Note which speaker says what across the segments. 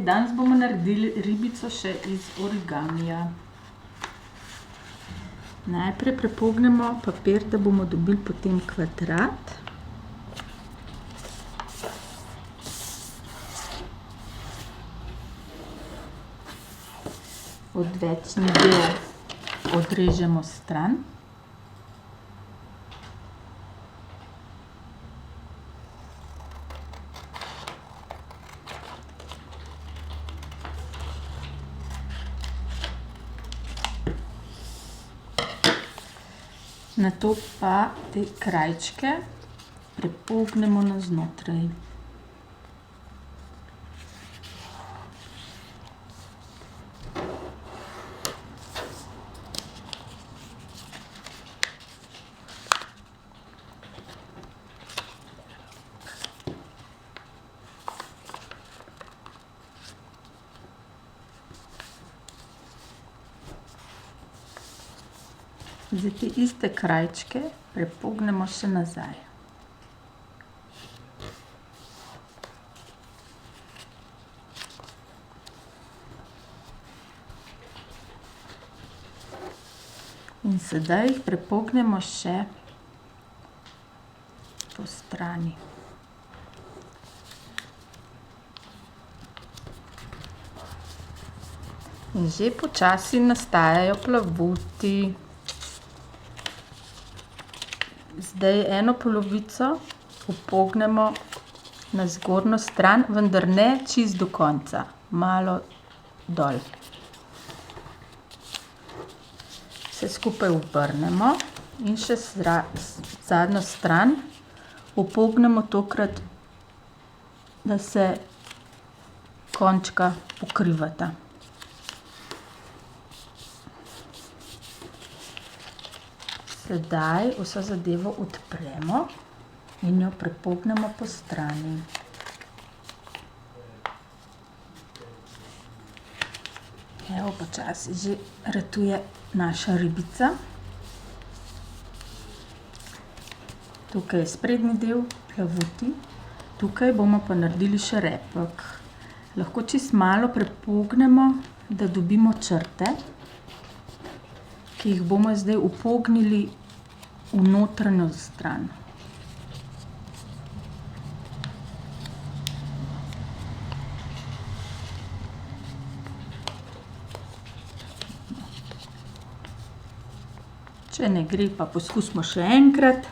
Speaker 1: Danes bomo naredili ribico še iz origamija. Najprej prepognemo papir, da bomo dobili potem kvadrat. Odvečni del odrežemo stran. Nato pa te krajčke prepognemo navznotraj. Zdaj te iste krajčke prepognemo še nazaj. In sedaj jih prepognemo še po strani. In že počasi nastajajo plavuti. Zdaj eno polovico upognemo na zgornjo stran, vendar ne čisto do konca, malo dol. Vse skupaj obrnemo in še zadnjo stran upognemo tokrat, da se končka pokrivata. Sedaj vso zadevo odpremo in jo prepognemo po strani. Evo, počasi že ratuje naša ribica. Tukaj je sprednji del, plavuti. Tukaj bomo pa naredili še repek. Lahko čisto malo prepognemo, da dobimo črte, ki jih bomo zdaj upognili v notranjo stran. Če ne gre, pa poskusimo še enkrat.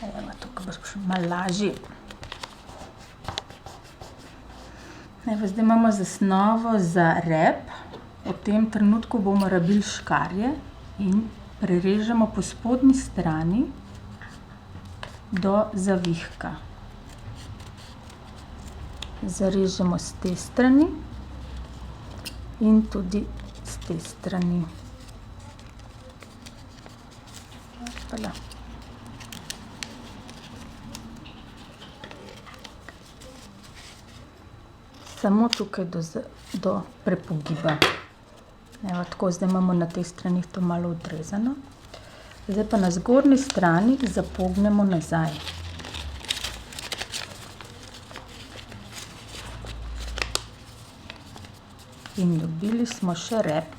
Speaker 1: Evo, tukaj bo še malo lažje. Evo, zdaj imamo zasnovo za rep. V tem trenutku bomo rabili škarje in prerežemo po spodnji strani do zavihka. Zarežemo s te strani in tudi s te strani. Hvala. Samo tukaj do prepogiba. Evo, tako, zdaj imamo na teh stranih to malo odrezano. Zdaj pa na zgornji strani zapognemo nazaj. In dobili smo še rep.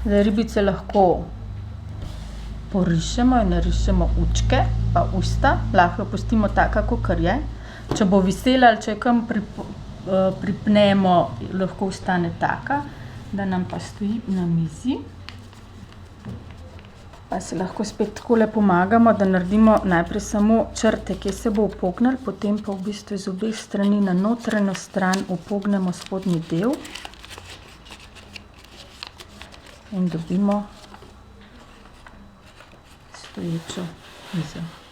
Speaker 1: Zdaj ribice lahko porišemo in narišemo učke pa usta. Lahko jo pustimo taka, kakor je. Če bo visela ali če jo kam pripnemo, lahko ostane taka, da nam pa stoji na mizi. Pa se lahko spet takole pomagamo, da naredimo najprej samo črte, kjer se bo upognilo, potem pa v bistvu z obeh strani na notranjo stran upognemo spodnji del in dobimo stoječo mizo.